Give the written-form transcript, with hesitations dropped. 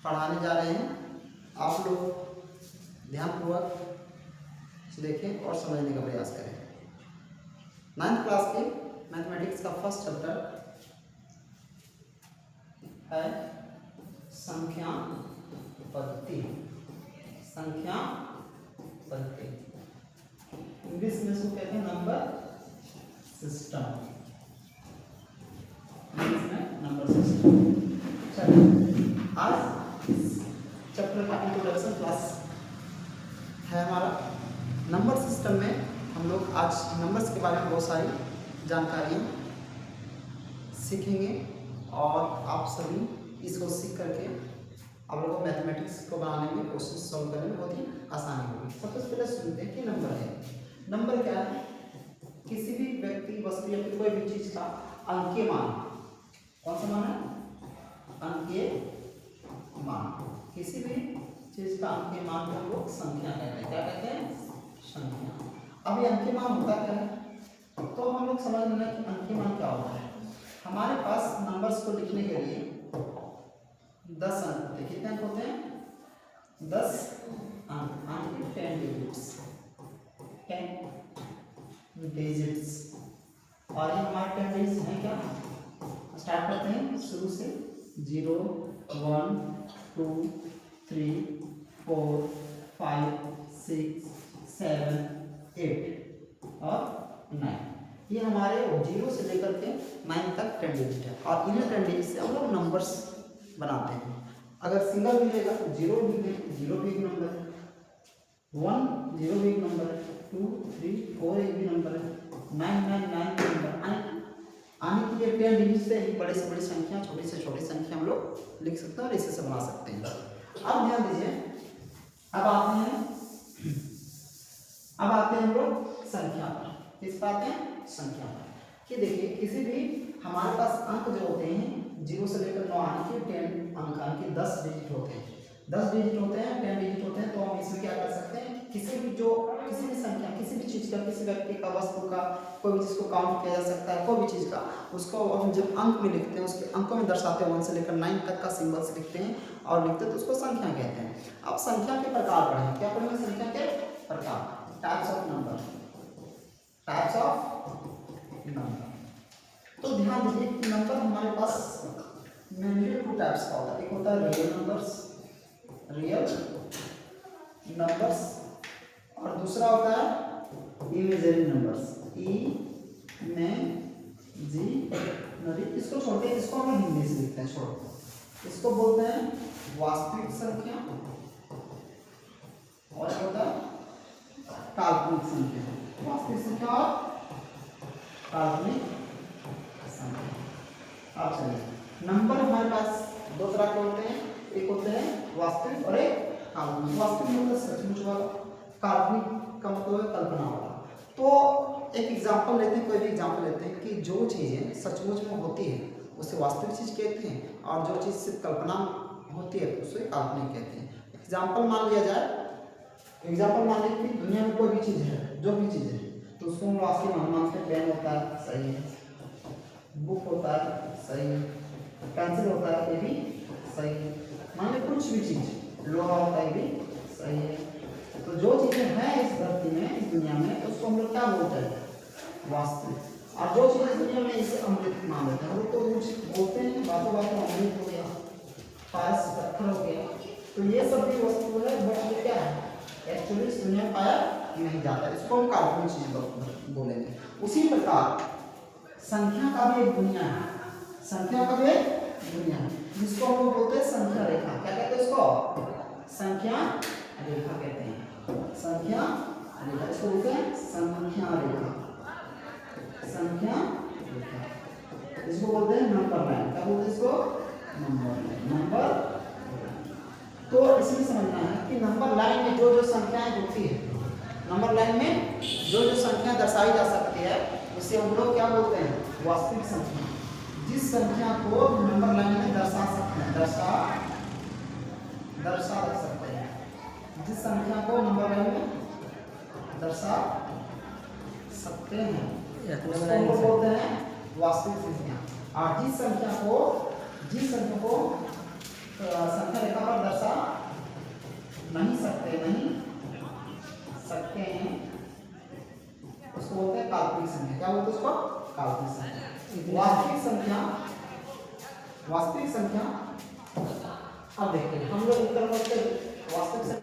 पढ़ाने जा रहे हैं। आप लोग ध्यानपूर्वक देखें और समझने का प्रयास करें। 9th क्लास के मैथमेटिक्स का फर्स्ट चैप्टर है संख्या पद्धति। संख्या पद्धति इंग्लिश में इसको कहते हैं नंबर सिस्टम। इंग्लिश में नंबर सिस्टम। चलिए आज इस चैप्टर का इंट्रोडक्शन क्लास है हमारा। नंबर सिस्टम में हम लोग आज नंबर्स के बारे में बहुत सारी जानकारियाँ सीखेंगे और आप सभी इसको सीख करके आप लोगों को मैथमेटिक्स को बनाने में क्वेश्चन सॉल्व करने में बहुत ही आसानी होगी। सबसे पहले सुनते हैं कि नंबर है। नंबर क्या है? किसी भी व्यक्ति, वस्तु या फिर कोई भी चीज का अंकीय मान। कौन सा मान है? अंकीय मान। किसी भी चीज का अंकीय मान को हम लोग संख्या कहते हैं। क्या कहते हैं? संख्या। अब ये अंकीय मान होता क्या है? तो हम लोग समझ लेना कि अंकीय मान क्या होता है। हमारे पास नंबर्स को लिखने के लिए 10 अंक होते हैं। कितने अंक होते हैं? 10 अंक। अंक 10 डिजिट्स, 10 डिजिट्स। और ये हमारे 10 डिजिट्स हैं क्या? स्टार्ट करते हैं शुरू से। 0 1 2 3 4 5 6 7 8 और 9। ये हमारे 0 से लेकर के 9 तक 10 डिजिट है। और इन 10 डिजिट से हम लोग नंबर्स बनाते हैं। अगर सिंगल मिलेगा तो 0 भी एक नंबर है, 1 0 भी एक नंबर है, 2 3 4 एक भी नंबर है, 9 नंबर आने के लिए 10 डिजिट से ही बड़े से बड़ी संख्या, छोटी से छोटी संख्या हम लोग लिख सकते हैं और इसे से बना सकते हैं। अब ध्यान दीजिए, अब आते हैं हम लोग संख्या पर। किस पर आते हैं? संख्या पर। कि देखिए किसी भी हमारे पास अंक जो होते हैं 0 से लेकर 9 आने के 10 अंक आने के 10 डिजिट होते हैं। 10 डिजिट होते हैं, 10 डिजिट होते हैं। तो हम इसमें क्या कर सकते हैं? किसी भी संख्या, किसी भी चीज का, किसी व्यक्ति का, वस्तु का, कोई भी चीज को काउंट किया जा सकता है। कोई भी चीज का उसको हम जब अंक में लिखते हैं, उसके अंकों में दर्शाते हैं, 1 से लेकर 9 तक का सिंबल्स लिखते हैं और लिखते हैं तो उसको संख्या कहते हैं। अब संख्या के प्रकार पढ़ेंगे। क्या पढ़ेंगे? संख्या के प्रकार, types of number. Types of number. तो ध्यान दीजिए कि नंबर हमारे पास मेनली 2 टाइप्स का होता है। एक होता है रियल नंबर्स और दूसरा होता है इमेजिनरी नंबर्स। इसको छोड़ते हैं, इसको हम हिंदी से लिखते हैं। छोड़ो, इसको बोलते हैं वास्तविक संख्या और होता है काल्पनिक संख्या। वास्तविक संख्या और काल्पनिक संख्या। अब चलिए, नंबर हमारे पास 2 तरह के होते हैं। एक होते हैं वास्तविक और एक काल्पनिक। वास्तविक मतलब सचमुच वाला, काल्पनिक का मतलब है कल्पना वाला। तो एक एग्जांपल लेते हैं, कोई भी एग्जांपल लेते हैं कि जो चीज़ें सचमुच में होती है उसे वास्तविक चीज़ कहते हैं और जो चीज़ सिर्फ कल्पना होती है तो उसे काल्पनिक कहते हैं। एग्जांपल मान लिया जाए, एग्जांपल मान लीजिए कि दुनिया में कोई भी चीज़ है, जो भी चीज़ है तो उसको हम वास्तविक मानते हैं। पेन होता है, सही है। बुक होता है, सही है। पेंसिल होता है, ये भी सही है। मान लीजिए कुछ भी चीज़, लोहा होता है, ये भी सही है। तो जो चीज़ें हैं इस धरती में, इस दुनिया में, उसको हम लोग क्या बोलते हैं? वास्तविक। और जो चीज़ें दुनिया में इसे अमृत मान लेते हैं। हम लोग तो कुछ बोलते हैं, बातों बातों अमृत हो गया, पारस पत्थर हो गया, तो ये सब भी वस्तु है, बट ये क्या है? एक्चुअली इस दुनिया में पाया नहीं जाता। इसको हम काल्पनिक चीज बोलेंगे। उसी प्रकार संख्या का भी एक दुनिया है। संख्या का भी एक दुनिया है जिसको हम लोग बोलते हैं संख्या रेखा। क्या कहते हैं इसको? संख्या रेखा कहते हैं। संख्या रेखा, इसको बोलते हैं संख्या रेखा। संख्या रेखा, इसको बोलते हैं नंबर लाइन। क्या बोलते हैं इसको? Number line. नंबर। तो इसमें समझना है कि नंबर लाइन में जो जो संख्याएं होती है, नंबर लाइन में जो जो संख्या दर्शाई जा सकती है उसे हम लोग क्या बोलते हैं? वास्तविक संख्या। जिस संख्या को नंबर लाइन में दर्शा सकते हैं, दर्शा सकते हैं, जिस संख्या को नंबर लाइन में दर्शा सकते हैं उसको हम लोग बोलते हैं वास्तविक संख्या। और जिस संख्या को संख्या रेखा पर नहीं सकते हैं, उसको बोलते हैं काल्पनिक संख्या। क्या बोलते हैं उसको? काल्पनिक संख्या। वास्तविक संख्या अब देखते हैं हम लोग उत्तर वास्तविक संख्या